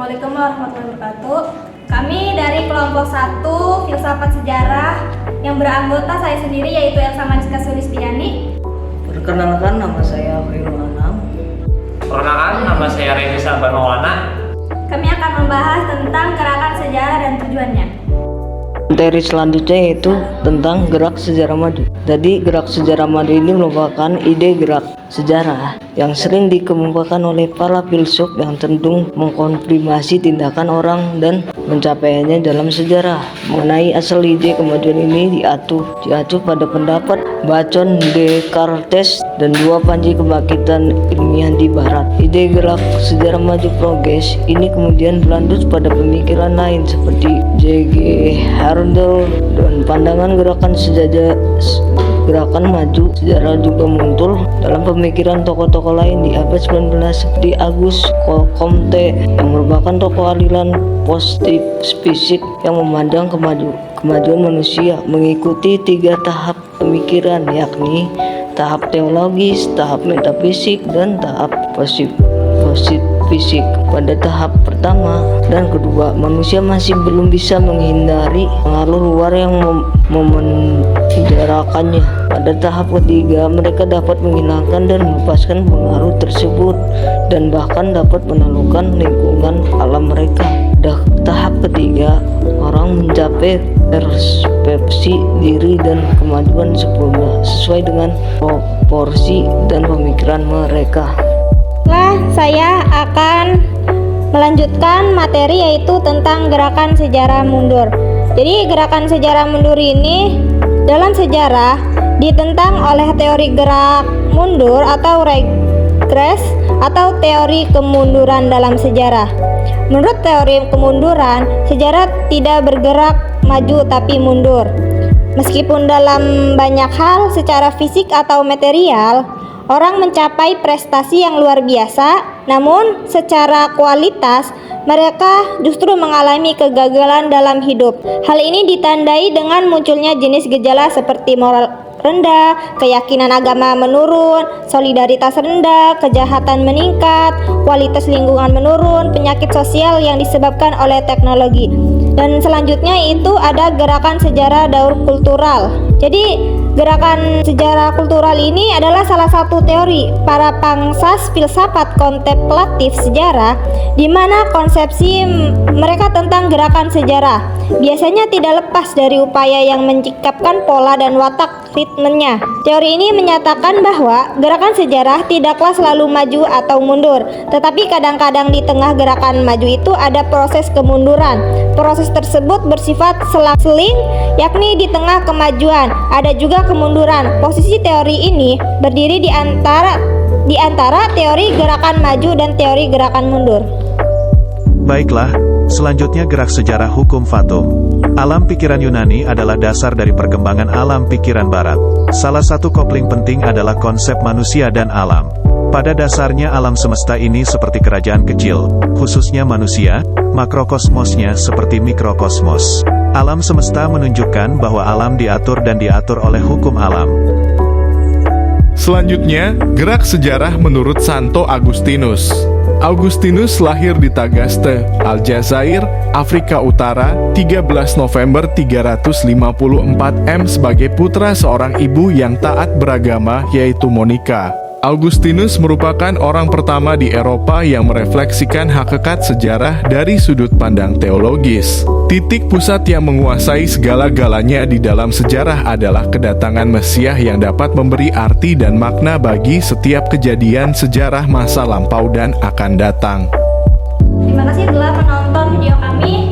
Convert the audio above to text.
Assalamualaikum warahmatullahi wabarakatuh. Kami dari kelompok 1 Filsafat Sejarah yang beranggota saya sendiri yaitu Elsa Manska Sulistiani. Perkenalkan, nama saya Khairul Anam. Perkenalkan, nama saya Reza Sabar Maulana. Kami akan membahas tentang gerakan sejarah dan tujuannya. Materi selanjutnya yaitu tentang gerak sejarah maju. Jadi gerak sejarah maju ini merupakan ide gerak sejarah yang sering dikemukakan oleh para filsuf yang cenderung mengkonfirmasi tindakan orang dan pencapaiannya dalam sejarah. Mengenai asal ide kemajuan ini diacu pada pendapat Bacon, Descartes, dan dua panji kebangkitan ilmiah di barat. Ide gerak sejarah maju progres ini kemudian berlanjut pada pemikiran lain seperti J.G. Hardel, dan pandangan gerakan maju sejarah juga muncul dalam pemikiran tokoh-tokoh lain di abad 19 seperti Auguste Comte yang merupakan tokoh aliran positif fisik yang memandang kemajuan manusia mengikuti 3 tahap pemikiran, yakni tahap teologis, tahap metafisik, dan tahap positif fisik. Pada tahap pertama dan kedua, manusia masih belum bisa menghindari pengaruh luar yang memenjarakannya. Pada tahap ketiga, mereka dapat menghilangkan dan melepaskan pengaruh tersebut dan bahkan dapat menaklukkan lingkungan alam mereka. Tahap ketiga, orang mencapai persepsi diri dan kemajuan sempurna sesuai dengan proporsi dan pemikiran mereka. Saya akan melanjutkan materi yaitu tentang gerakan sejarah mundur. Jadi gerakan sejarah mundur ini dalam sejarah ditentang oleh teori gerak mundur atau regres atau teori kemunduran dalam sejarah. Menurut teori kemunduran, sejarah tidak bergerak maju tapi mundur. Meskipun dalam banyak hal secara fisik atau material orang mencapai prestasi yang luar biasa, namun secara kualitas mereka justru mengalami kegagalan dalam hidup. Hal ini ditandai dengan munculnya jenis gejala seperti moral rendah, keyakinan agama menurun, solidaritas rendah, kejahatan meningkat, kualitas lingkungan menurun, penyakit sosial yang disebabkan oleh teknologi. Dan selanjutnya itu ada gerakan sejarah daur kultural. Jadi gerakan sejarah kultural ini adalah salah satu teori para pangsas filsafat kontemplatif sejarah di mana konsepsi mereka tentang gerakan sejarah biasanya tidak lepas dari upaya yang menciptakan pola dan watak ritmenya. Teori ini menyatakan bahwa gerakan sejarah tidaklah selalu maju atau mundur, tetapi kadang-kadang di tengah gerakan maju itu ada proses kemunduran. Proses tersebut bersifat selang-seling, yakni di tengah kemajuan ada juga kemunduran. Posisi teori ini berdiri di antara teori gerakan maju dan teori gerakan mundur. Baiklah, selanjutnya gerak sejarah hukum Fato. Alam pikiran Yunani adalah dasar dari perkembangan alam pikiran Barat. Salah satu kopling penting adalah konsep manusia dan alam. Pada dasarnya alam semesta ini seperti kerajaan kecil, khususnya manusia, makrokosmosnya seperti mikrokosmos. Alam semesta menunjukkan bahwa alam diatur dan diatur oleh hukum alam. Selanjutnya, gerak sejarah menurut Santo Agustinus. Augustinus lahir di Tagaste, Aljazair, Afrika Utara, 13 November 354 M sebagai putra seorang ibu yang taat beragama yaitu Monica. Augustinus merupakan orang pertama di Eropa yang merefleksikan hakikat sejarah dari sudut pandang teologis. Titik pusat yang menguasai segala-galanya di dalam sejarah adalah kedatangan Mesias yang dapat memberi arti dan makna bagi setiap kejadian sejarah masa lampau dan akan datang. Terima kasih telah menonton video kami.